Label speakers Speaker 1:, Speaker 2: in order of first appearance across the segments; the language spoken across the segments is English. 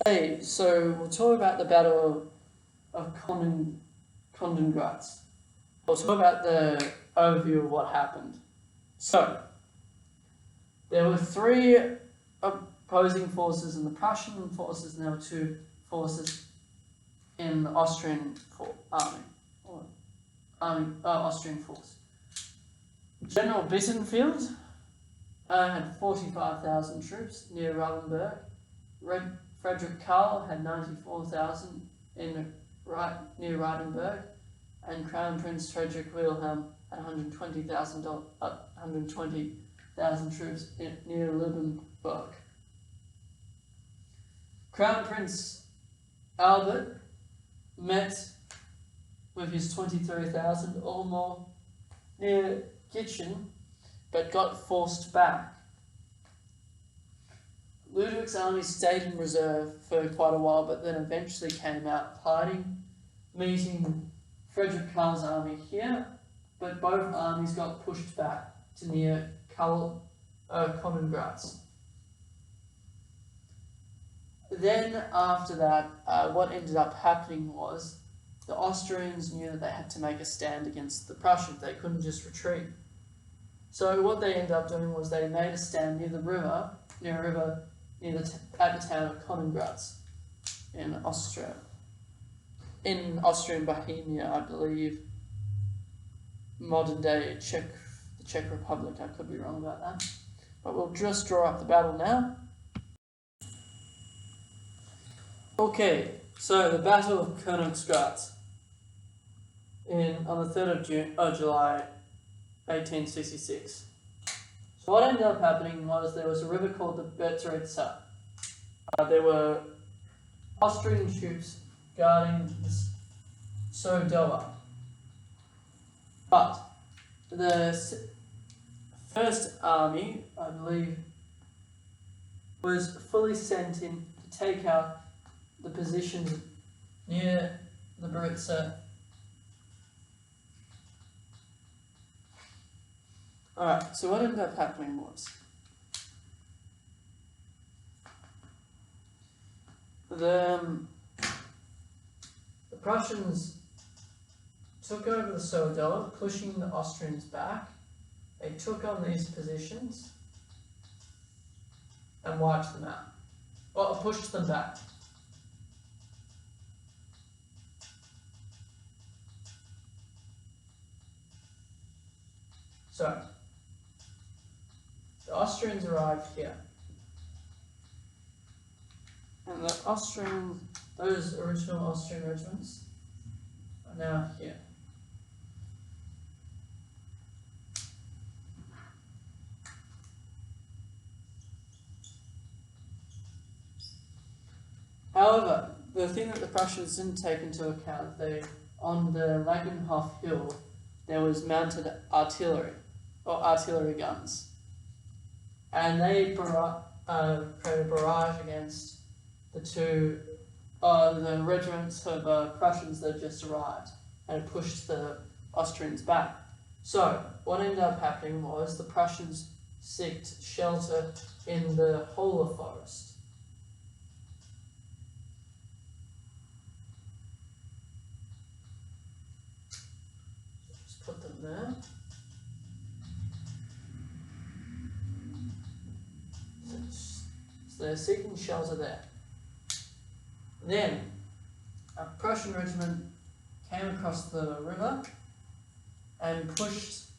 Speaker 1: Hey, so we'll talk about the Battle of Kondengratz. We'll talk about the overview of what happened. So, there were three opposing forces in the Prussian forces, and there were two forces in the Austrian Austrian force. General Bittenfeld had 45,000 troops near Ravensburg. Frederick Karl had 94,000 near Reidenberg, and Crown Prince Frederick Wilhelm had 120,000 troops near Liebenberg. Crown Prince Albert met with his 23,000 or more near Gitchen, but got forced back. Ludwig's army stayed in reserve for quite a while, but then eventually came out fighting, meeting Frederick Karl's army here, but both armies got pushed back to near Kondengratz. Then after that, what ended up happening was the Austrians knew that they had to make a stand against the Prussians. They couldn't just retreat. So what they ended up doing was they made a stand near the river, at the town of Kondengratz in Austria. In Austrian Bohemia, I believe, modern day the Czech Republic. I could be wrong about that. But we'll just draw up the battle now. Okay, so the Battle of Kondengratz on the 3rd of July 1866. So what ended up happening was there was a river called the Betteritza. There were Austrian troops guarding the Sodowa. But the First Army, I believe, was fully sent in to take out the positions near the Beritza. Alright, so what ended up happening was the Prussians took over the Sodowa, pushing the Austrians back. They took on these positions and wiped them out. Well, pushed them back. So, the Austrians arrived here. And those original Austrian regiments are now here. However, the thing that the Prussians didn't take into account, on the Langenhof Hill, there was mounted artillery, or artillery guns. And they created a barrage against the regiments of Prussians that had just arrived, and it pushed the Austrians back. So, what ended up happening was the Prussians sought shelter in the Hohle Forest. Just put them there. So they're seeking shelter there. Then, a Prussian regiment came across the river and pushed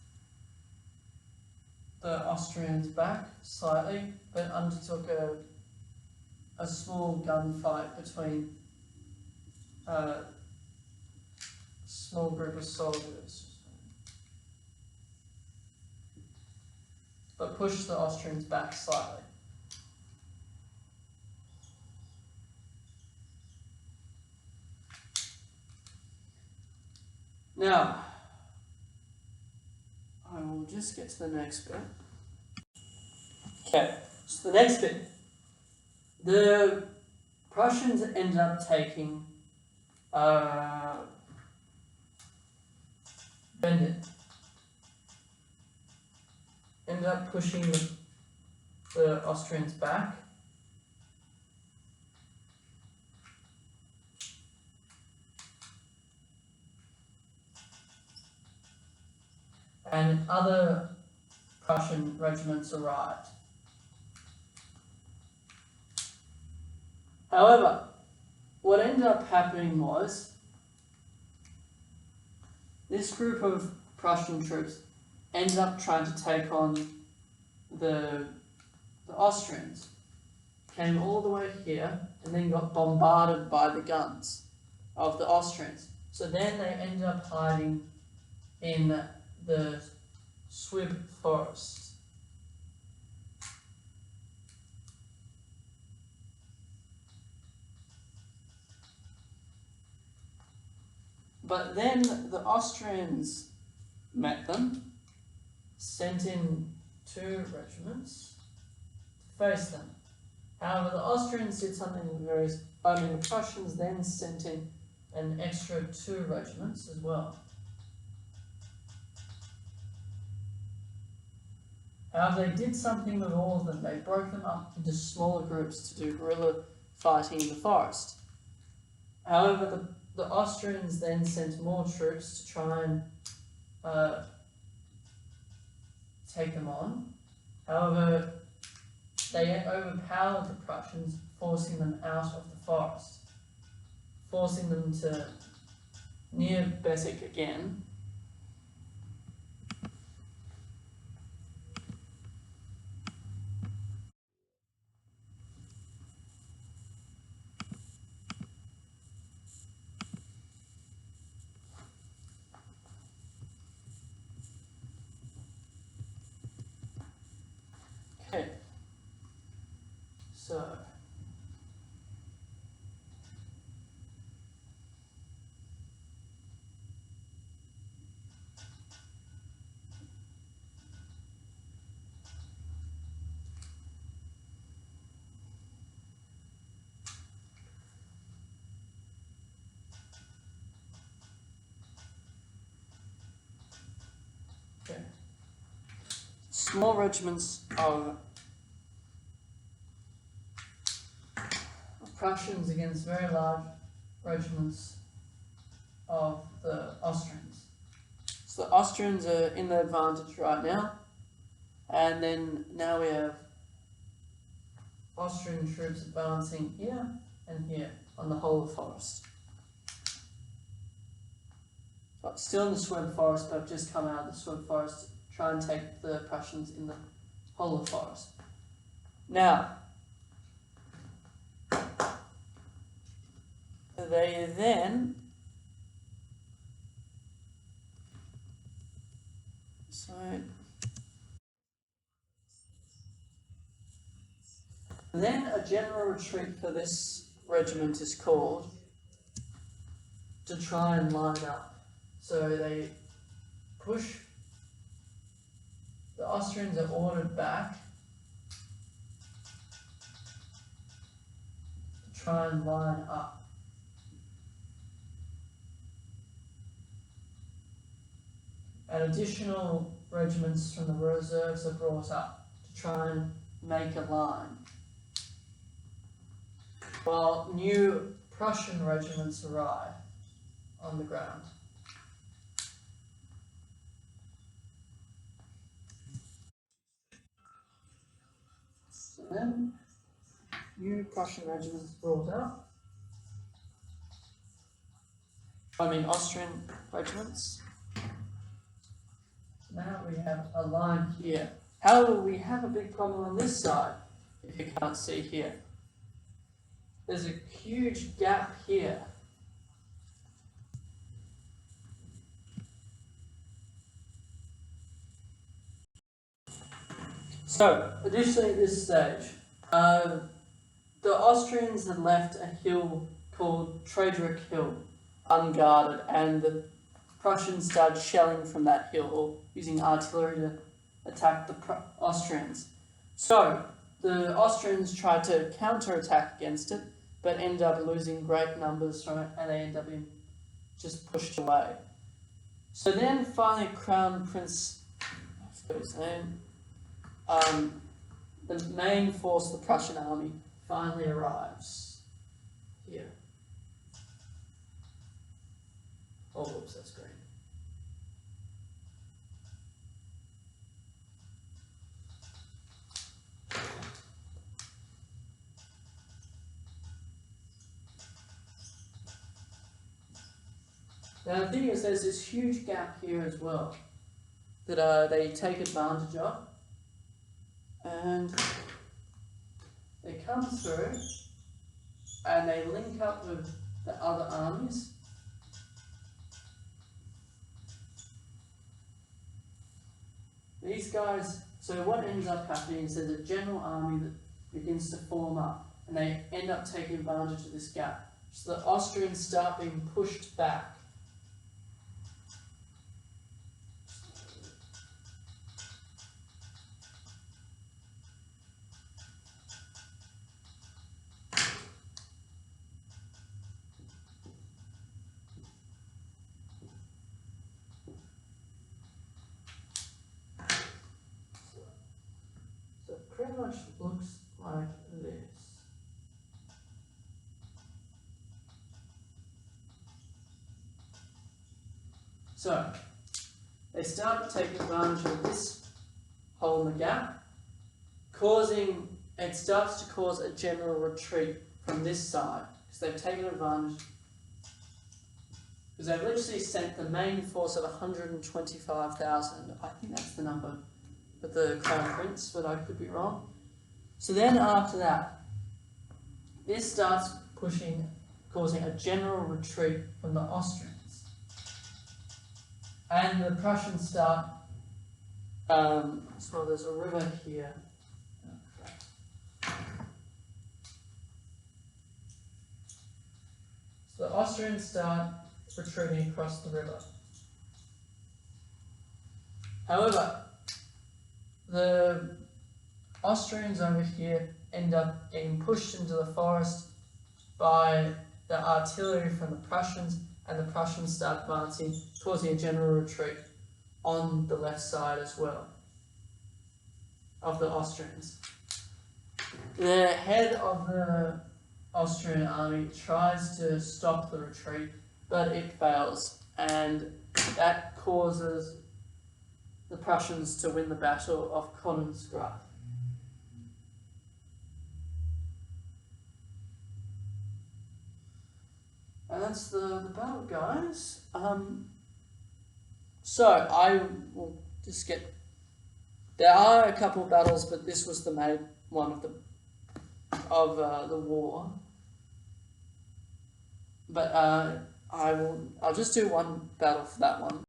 Speaker 1: the Austrians back slightly, but undertook a small gunfight between a small group of soldiers, but pushed the Austrians back slightly. Now, I will just get to the next bit. Okay, so the next bit. The Prussians ended up taking Bendit. Ended up pushing the Austrians back. and other Prussian regiments arrived. However, what ended up happening was this group of Prussian troops ended up trying to take on the Austrians, came all the way here and then got bombarded by the guns of the Austrians. So then they ended up hiding in the Swib forest. But then the Austrians met them, sent in 2 regiments to face them. However, the Austrians did something the Prussians then sent in an extra 2 regiments as well. However, they did something with all of them. They broke them up into smaller groups to do guerrilla fighting in the forest. However, the Austrians then sent more troops to try and take them on. However, they overpowered the Prussians, forcing them out of the forest, forcing them to near Besik again. Okay, so small regiments of Prussians against very large regiments of the Austrians. So the Austrians are in the advantage right now, and then now we have Austrian troops advancing here and here on the whole of the forest. So still in the Swib forest, but I've just come out of the Swib forest to try and take the Prussians in the whole of the forest. Now, they then a general retreat for this regiment is called to try and line up. So they push, the Austrians are ordered back to try and line up. And additional regiments from the reserves are brought up to try and make a line, while new Prussian regiments arrive on the ground. So then, new Prussian regiments brought up. Austrian regiments. Now we have a line here. However, we have a big problem on this side, if you can't see here. There's a huge gap here. So, additionally at this stage, the Austrians had left a hill called Trederick Hill unguarded, and the Prussians started shelling from that hill, or using artillery to attack the Austrians. So, the Austrians tried to counterattack against it, but ended up losing great numbers from it, and they ended up being just pushed away. So then finally Crown Prince, I forgot his name, the main force of the Prussian army finally arrives here. Oh, whoops, that's green. Now the thing is, there's this huge gap here as well that they take advantage of, and they come through and they link up with the other armies. These guys, so what ends up happening is there's a general army that begins to form up, and they end up taking advantage of this gap. So the Austrians start being pushed back. So it pretty much looks like this. So, they start to take advantage of this hole in the gap, it starts to cause a general retreat from this side, because they've taken advantage, because they've literally sent the main force of 125,000, I think that's the number of the Crown Prince, but I could be wrong. So then after that, this starts causing a general retreat from the Austrians. And the Prussians start, so there's a river here. So the Austrians start retreating across the river. However, the Austrians over here end up getting pushed into the forest by the artillery from the Prussians, and the Prussians start advancing, causing a general retreat on the left side as well of the Austrians. The head of the Austrian army tries to stop the retreat, but it fails, and that causes the Prussians to win the Battle of Königsgraaf. And that's the battle, guys. So I will just get. There are a couple of battles, but this was the main one of the war. But I'll just do one battle for that one.